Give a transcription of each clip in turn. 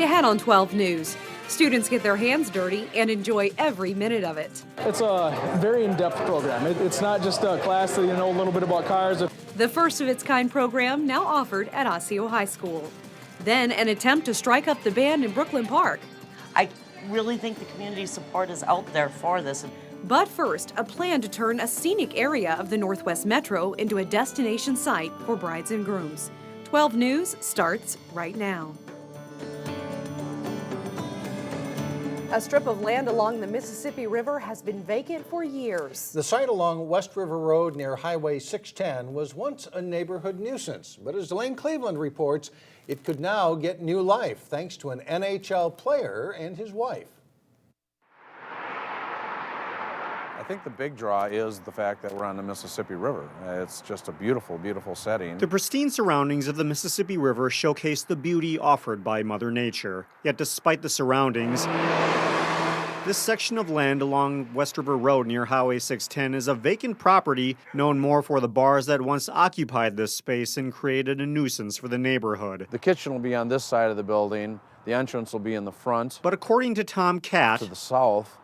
ahead on 12 News. Students get their hands dirty and enjoy every minute of it. It's a very in-depth program. It's not just a class that you know a little bit about cars. The first of its kind program now offered at Osseo High School. Then an attempt to strike up the band in Brooklyn Park. I really think the community support is out there for this. But first, a plan to turn a scenic area of the Northwest Metro into a destination site for brides and grooms. 12 News starts right now. A strip of land along the Mississippi River has been vacant for years. The site along West River Road near Highway 610 was once a neighborhood nuisance, but as Elaine Cleveland reports, it could now get new life thanks to an NHL player and his wife. I think the big draw is the fact that we're on the Mississippi River. It's just a beautiful, beautiful setting. The pristine surroundings of the Mississippi River showcase the beauty offered by Mother Nature. Yet despite the surroundings, this section of land along West River Road near Highway 610 is a vacant property known more for the bars that once occupied this space and created a nuisance for the neighborhood. The kitchen will be on this side of the building. The entrance will be in the front. But according to Tom Catt, to the south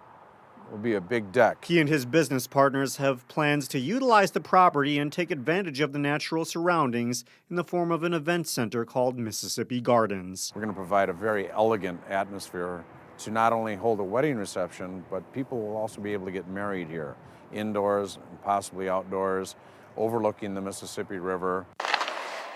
will be a big deck. He and his business partners have plans to utilize the property and take advantage of the natural surroundings in the form of an event center called Mississippi Gardens. We're going to provide a very elegant atmosphere to not only hold a wedding reception, but people will also be able to get married here, indoors and possibly outdoors, overlooking the Mississippi River.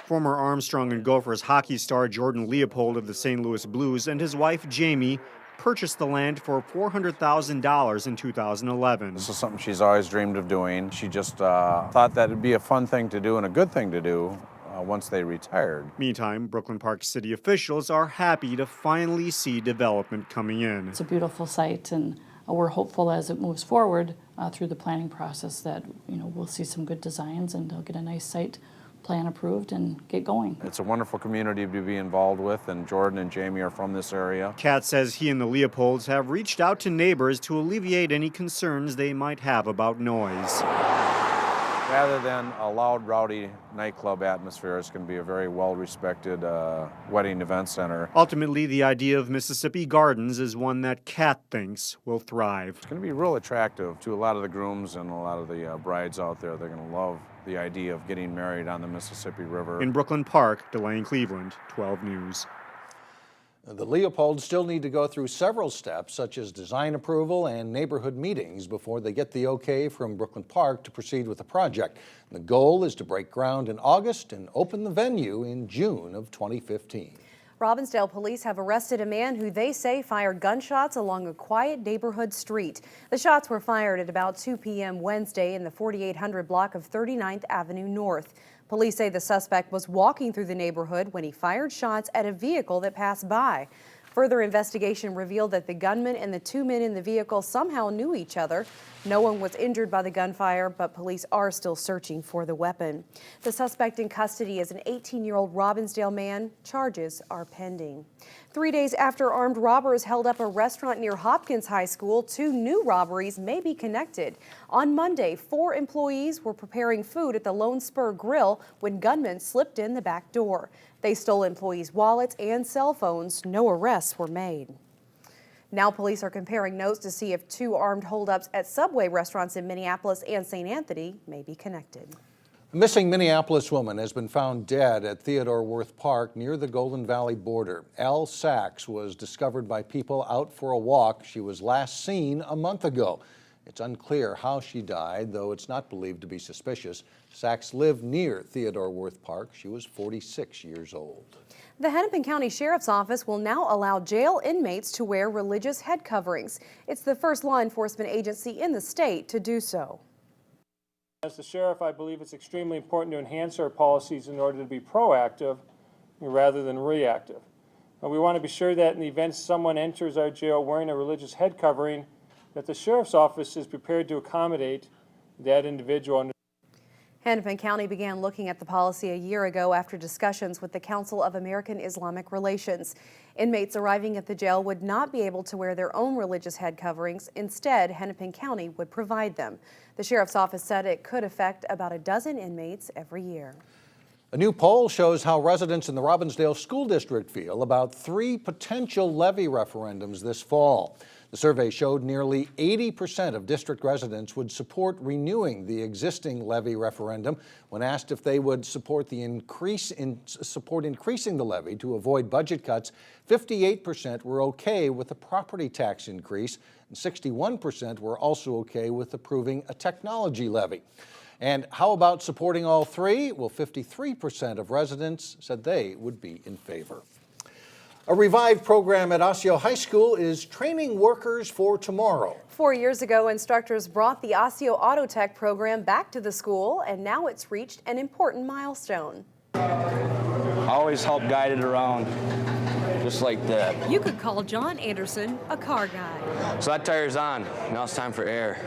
Former Armstrong and Gophers hockey star Jordan Leopold of the St. Louis Blues and his wife Jamie purchased the land for $400,000 in 2011. This is something she's always dreamed of doing. She just thought that it'd be a fun thing to do and a good thing to do once they retired. Meantime, Brooklyn Park city officials are happy to finally see development coming in. It's a beautiful site, and we're hopeful as it moves forward through the planning process that we'll see some good designs and they'll get a nice site plan approved and get going. It's a wonderful community to be involved with, and Jordan and Jamie are from this area. Catt says he and the Leopolds have reached out to neighbors to alleviate any concerns they might have about noise. Rather than a loud, rowdy nightclub atmosphere, it's going to be a very well-respected wedding event center. Ultimately, the idea of Mississippi Gardens is one that Catt thinks will thrive. It's going to be real attractive to a lot of the grooms and a lot of the brides out there. They're going to love the idea of getting married on the Mississippi River. In Brooklyn Park, Elaine Cleveland, 12 News. The Leopolds still need to go through several steps, such as design approval and neighborhood meetings, before they get the okay from Brooklyn Park to proceed with the project. The goal is to break ground in August and open the venue in June of 2015. Robbinsdale police have arrested a man who they say fired gunshots along a quiet neighborhood street. The shots were fired at about 2 p.m. Wednesday in the 4800 block of 39th Avenue North. Police say the suspect was walking through the neighborhood when he fired shots at a vehicle that passed by. Further investigation revealed that the gunman and the two men in the vehicle somehow knew each other. No one was injured by the gunfire, but police are still searching for the weapon. The suspect in custody is an 18-year-old Robbinsdale man. Charges are pending. 3 days after armed robbers held up a restaurant near Hopkins High School, two new robberies may be connected. On Monday, 4 employees were preparing food at the Lone Spur Grill when gunmen slipped in the back door. They stole employees' wallets and cell phones. No arrests were made. Now police are comparing notes to see if 2 armed holdups at Subway restaurants in Minneapolis and St. Anthony may be connected. A missing Minneapolis woman has been found dead at Theodore Wirth Park near the Golden Valley border. Elle Sachs was discovered by people out for a walk. She was last seen a month ago. It's unclear how she died, though it's not believed to be suspicious. Sachs lived near Theodore Wirth Park. She was 46 years old. The Hennepin County Sheriff's Office will now allow jail inmates to wear religious head coverings. It's the first law enforcement agency in the state to do so. As the sheriff, I believe it's extremely important to enhance our policies in order to be proactive rather than reactive. We want to be sure that in the event someone enters our jail wearing a religious head covering, that the sheriff's office is prepared to accommodate that individual. Hennepin County began looking at the policy a year ago after discussions with the Council of American Islamic Relations. Inmates arriving at the jail would not be able to wear their own religious head coverings. Instead, Hennepin County would provide them. The sheriff's office said it could affect about a dozen inmates every year. A new poll shows how residents in the Robbinsdale School District feel about 3 potential levy referendums this fall. The survey showed nearly 80% of district residents would support renewing the existing levy referendum. When asked if they would support increasing the levy to avoid budget cuts, 58% were okay with a property tax increase, and 61% were also okay with approving a technology levy. And how about supporting all 3? Well, 53% of residents said they would be in favor. A revived program at Osseo High School is training workers for tomorrow. 4 years ago, instructors brought the Osseo Auto Tech program back to the school, and now it's reached an important milestone. I always help guide it around, just like that. You could call John Anderson a car guy. So that tire's on. Now it's time for air.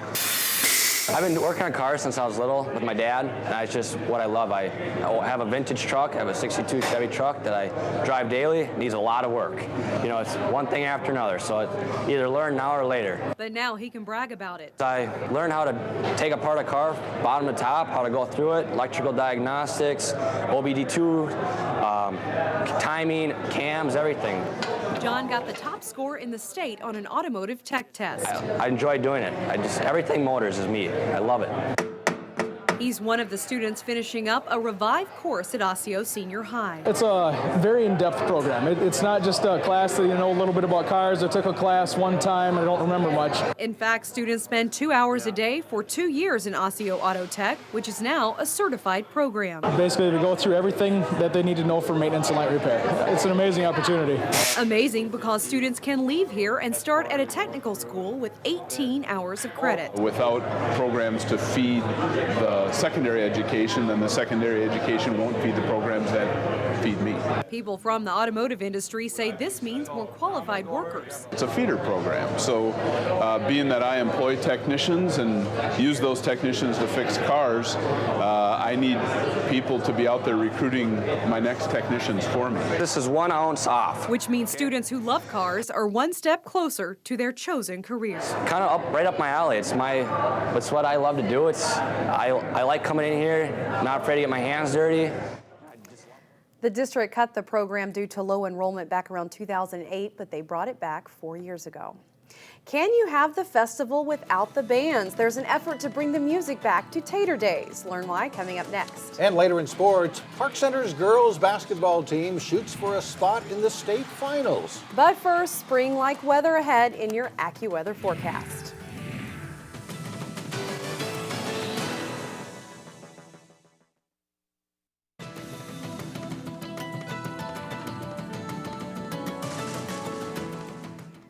I've been working on cars since I was little with my dad, and it's just what I love. I have a vintage truck. I have a 62 Chevy truck that I drive daily. It needs a lot of work. You know, it's one thing after another, so it's either learn now or later. But now he can brag about it. I learned how to take apart a car, bottom to top, how to go through it, electrical diagnostics, OBD2, timing, cams, everything. John got the top score in the state on an automotive tech test. I enjoy doing it. Everything motors is me. I love it. He's one of the students finishing up a revived course at Osseo Senior High. It's a very in-depth program. It's not just a class that you know a little bit about cars. I took a class one time and I don't remember much. In fact, students spend 2 hours a day for 2 years in Osseo Auto Tech, which is now a certified program. Basically, we go through everything that they need to know for maintenance and light repair. It's an amazing opportunity. Amazing because students can leave here and start at a technical school with 18 hours of credit. Without programs to feed the secondary education, then the secondary education won't feed the programs that feed me. People from the automotive industry say this means more qualified workers. It's a feeder program, so being that I employ technicians and use those technicians to fix cars, I need people to be out there recruiting my next technicians for me. This is 1 ounce off. Which means students who love cars are one step closer to their chosen career. Kind of right up my alley. It's what I love to do. I like coming in here, not afraid to get my hands dirty. The district cut the program due to low enrollment back around 2008, but they brought it back 4 years ago. Can you have the festival without the bands? There's an effort to bring the music back to Tater Daze. Learn why coming up next. And later in sports, Park Center's girls basketball team shoots for a spot in the state finals. But first, spring-like weather ahead in your AccuWeather forecast.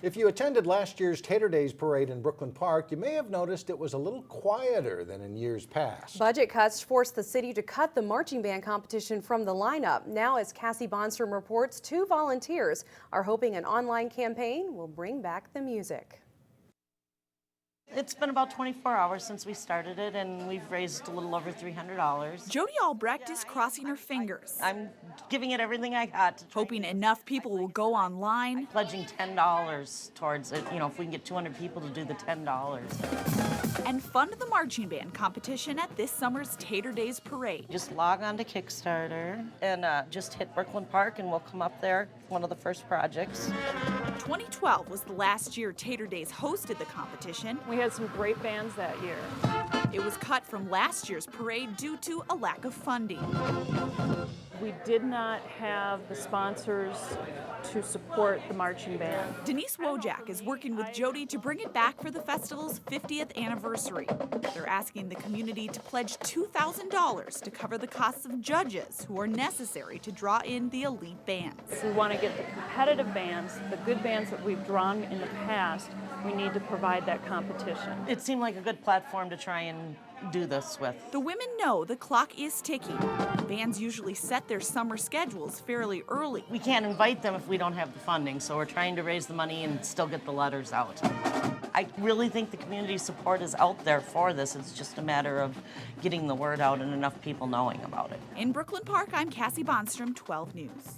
If you attended last year's Tater Daze parade in Brooklyn Park, you may have noticed it was a little quieter than in years past. Budget cuts forced the city to cut the marching band competition from the lineup. Now, as Cassie Bonstrom reports, 2 volunteers are hoping an online campaign will bring back the music. It's been about 24 hours since we started it, and we've raised a little over $300. Jody Albrecht is crossing her fingers. I'm giving it everything I got. Hoping enough people will go online. Pledging $10 towards it, if we can get 200 people to do the $10. And fund the marching band competition at this summer's Tater Daze parade. Just log on to Kickstarter and just hit Brooklyn Park and we'll come up there, one of the first projects. 2012 was the last year Tater Daze hosted the competition. We had some great bands that year. It was cut from last year's parade due to a lack of funding. We did not have the sponsors to support the marching band. Denise Wojak is working with Jody to bring it back for the festival's 50th anniversary. They're asking the community to pledge $2,000 to cover the costs of judges who are necessary to draw in the elite bands. We want to get the competitive bands, the good bands that we've drawn in the past. We need to provide that competition. It seemed like a good platform to try and do this with. The women know the clock is ticking. Bands usually set their summer schedules fairly early. We can't invite them if we don't have the funding, so we're trying to raise the money and still get the letters out. I really think the community support is out there for this. It's just a matter of getting the word out and enough people knowing about it. In Brooklyn Park, I'm Cassie Bonstrom, 12 News.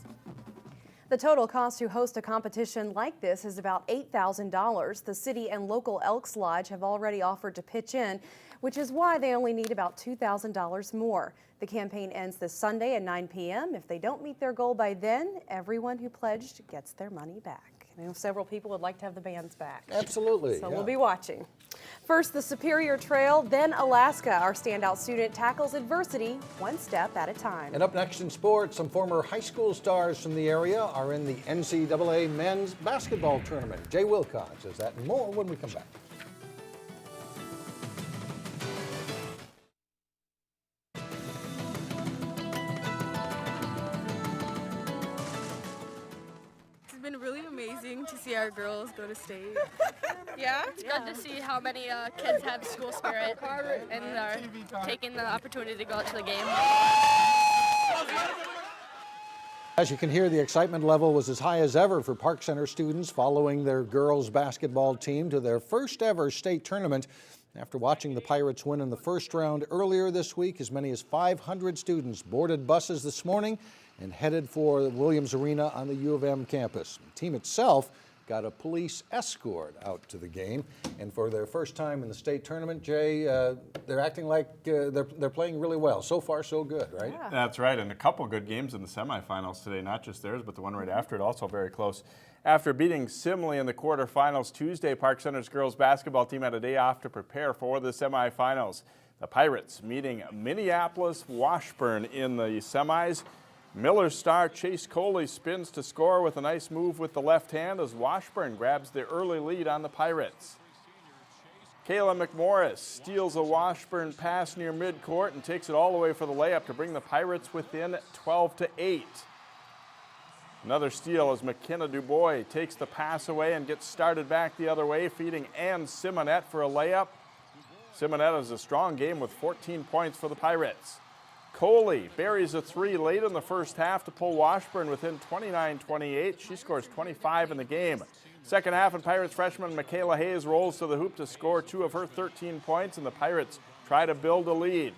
The total cost to host a competition like this is about $8,000. The city and local Elks Lodge have already offered to pitch in, which is why they only need about $2,000 more. The campaign ends this Sunday at 9 p.m. If they don't meet their goal by then, everyone who pledged gets their money back. I know several people would like to have the bands back. Absolutely. So we'll be watching. First, the Superior Trail, then Alaska. Our standout student tackles adversity one step at a time. And up next in sports, some former high school stars from the area are in the NCAA men's basketball tournament. Jay Wilcox has that and more when we come back. It's been really amazing to see our girls go to state. Yeah, it's good to see how many kids have school spirit and are taking the opportunity to go out to the game. As you can hear, the excitement level was as high as ever for Park Center students following their girls basketball team to their first ever state tournament. After watching the Pirates win in the first round earlier this week, as many as 500 students boarded buses this morning and headed for the Williams Arena on the U of M campus. The team itself got a police escort out to the game, and for their first time in the state tournament, Jay, they're acting like they're playing really well. So far, so good, right? Yeah. That's right, and a couple good games in the semifinals today, not just theirs, but the one right after it, also very close. After beating Simley in the quarterfinals Tuesday, Park Center's girls basketball team had a day off to prepare for the semifinals. The Pirates meeting Minneapolis Washburn in the semis. Miller's star Chase Coley spins to score with a nice move with the left hand as Washburn grabs the early lead on the Pirates. Cayla McMorris steals a Washburn pass near midcourt and takes it all the way for the layup to bring the Pirates within 12-8. Another steal as McKenna Dubois takes the pass away and gets started back the other way, feeding Ann Simonette for a layup. Simonette has a strong game with 14 points for the Pirates. Coley buries a three late in the first half to pull Washburn within 29-28. She scores 25 in the game. Second half, and Pirates freshman Michaela Hayes rolls to the hoop to score 2 of her 13 points, and the Pirates try to build a lead.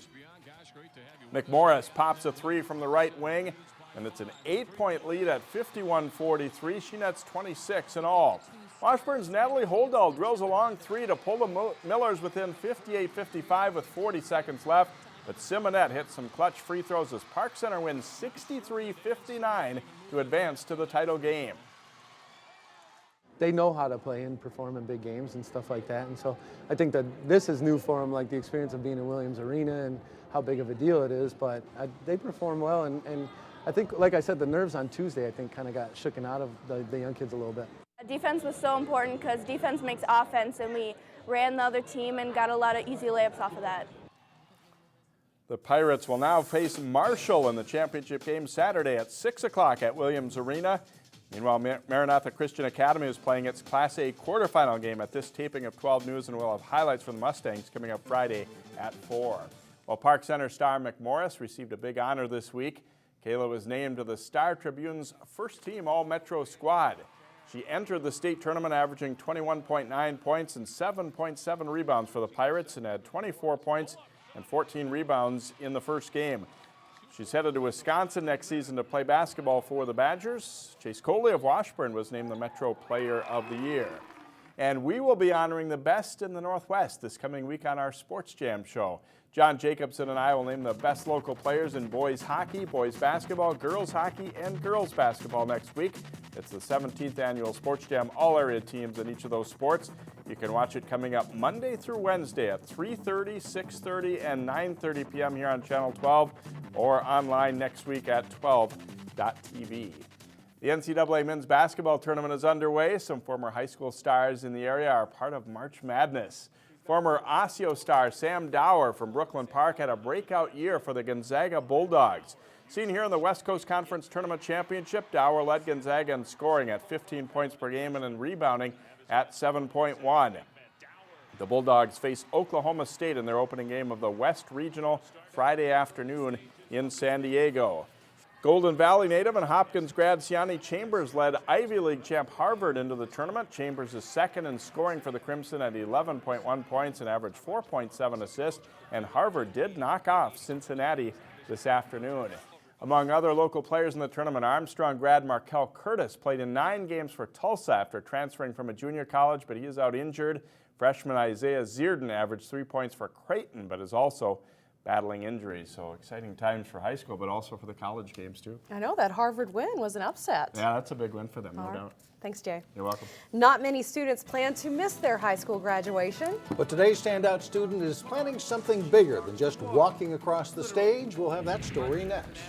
McMorris pops a three from the right wing, and it's an 8-point lead at 51-43. She nets 26 in all. Washburn's Natalie Holdall drills a long three to pull the Millers within 58-55 with 40 seconds left. But Simonette hits some clutch free throws as Park Center wins 63-59 to advance to the title game. They know how to play and perform in big games and stuff like that. And so I think that this is new for them, like the experience of being in Williams Arena and how big of a deal it is. But they perform well. And I think, like I said, the nerves on Tuesday, I think, kind of got shooken out of the young kids a little bit. Defense was so important because defense makes offense, and we ran the other team and got a lot of easy layups off of that. The Pirates will now face Marshall in the championship game Saturday at 6 o'clock at Williams Arena. Meanwhile, Maranatha Christian Academy is playing its Class A quarterfinal game at this taping of 12 News, and we'll have highlights from the Mustangs coming up Friday at 4. Well, Park Center star McMorris received a big honor this week. Cayla was named to the Star Tribune's first-team All-Metro squad. She entered the state tournament averaging 21.9 points and 7.7 rebounds for the Pirates and had 24 points and 14 rebounds in the first game. She's headed to Wisconsin next season to play basketball for the Badgers. Chase Coley of Washburn was named the Metro Player of the Year. And we will be honoring the best in the Northwest this coming week on our Sports Jam show. John Jacobson and I will name the best local players in boys hockey, boys basketball, girls hockey, and girls basketball next week. It's the 17th annual Sports Jam all-area teams in each of those sports. You can watch it coming up Monday through Wednesday at 3:30, 6:30, and 9:30 p.m. here on Channel 12 or online next week at 12.tv. The NCAA men's basketball tournament is underway. Some former high school stars in the area are part of March Madness. Former Osseo star Sam Dower from Brooklyn Park had a breakout year for the Gonzaga Bulldogs. Seen here in the West Coast Conference Tournament Championship, Dower led Gonzaga in scoring at 15 points per game and in rebounding at 7.1. The Bulldogs face Oklahoma State in their opening game of the West Regional Friday afternoon in San Diego. Golden Valley native and Hopkins grad Siani Chambers led Ivy League champ Harvard into the tournament. Chambers is second in scoring for the Crimson at 11.1 points and averaged 4.7 assists, and Harvard did knock off Cincinnati this afternoon. Among other local players in the tournament, Armstrong grad Markel Curtis played in 9 games for Tulsa after transferring from a junior college, but he is out injured. Freshman Isaiah Zierden averaged 3 points for Creighton, but is also battling injuries. So exciting times for high school, but also for the college games too. I know that Harvard win was an upset. Yeah, that's a big win for them, no doubt. Thanks, Jay. You're welcome. Not many students plan to miss their high school graduation. But today's standout student is planning something bigger than just walking across the stage. We'll have that story next.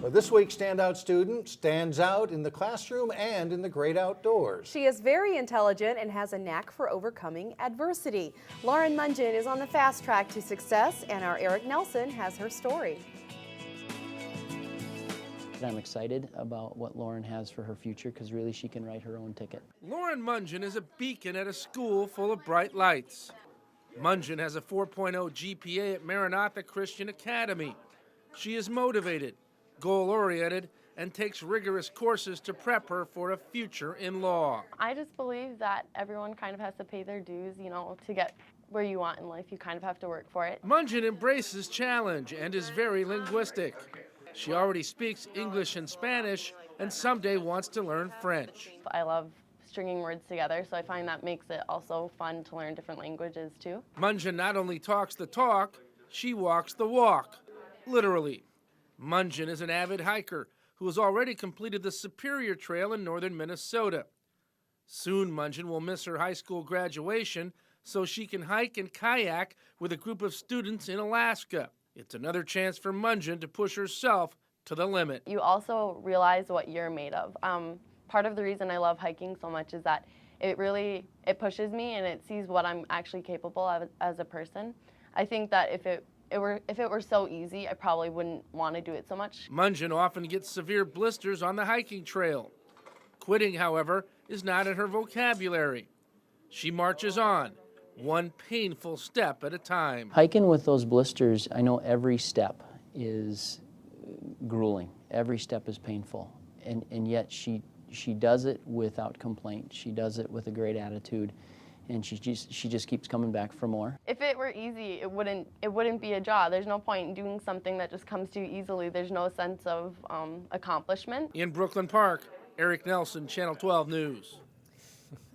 Well, this week's standout student stands out in the classroom and in the great outdoors. She is very intelligent and has a knack for overcoming adversity. Lauren Mongeon is on the fast track to success, and our Eric Nelson has her story. I'm excited about what Lauren has for her future because really she can write her own ticket. Lauren Mongeon is a beacon at a school full of bright lights. Mongeon has a 4.0 GPA at Maranatha Christian Academy. She is motivated, goal-oriented, and takes rigorous courses to prep her for a future in law. I just believe that everyone kind of has to pay their dues, you know, to get where you want in life. You kind of have to work for it. Mongeon embraces challenge and is very linguistic. She already speaks English and Spanish and someday wants to learn French. I love stringing words together, so I find that makes it also fun to learn different languages too. Mongeon not only talks the talk, she walks the walk, literally. Mongeon is an avid hiker who has already completed the Superior Trail in northern Minnesota. Soon Mongeon will miss her high school graduation so she can hike and kayak with a group of students in Alaska. It's another chance for Mongeon to push herself to the limit. You also realize what you're made of. Part of the reason I love hiking so much is that it pushes me and it sees what I'm actually capable of as a person. I think that if it were so easy, I probably wouldn't want to do it so much. Mongeon often gets severe blisters on the hiking trail. Quitting, however, is not in her vocabulary. She marches on, one painful step at a time. Hiking with those blisters, I know every step is grueling. Every step is painful. And yet she does it without complaint. She does it with a great attitude. And she just keeps coming back for more. If it were easy, it wouldn't be a job. There's no point in doing something that just comes to you easily. There's no sense of accomplishment. In Brooklyn Park, Eric Nelson, Channel 12 News.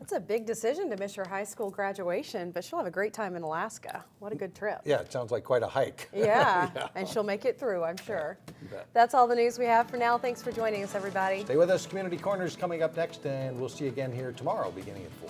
It's a big decision to miss your high school graduation, but she'll have a great time in Alaska. What a good trip. Yeah, it sounds like quite a hike. Yeah, and she'll make it through, I'm sure. That's all the news we have for now. Thanks for joining us, everybody. Stay with us. Community Corner is coming up next, and we'll see you again here tomorrow beginning at 4.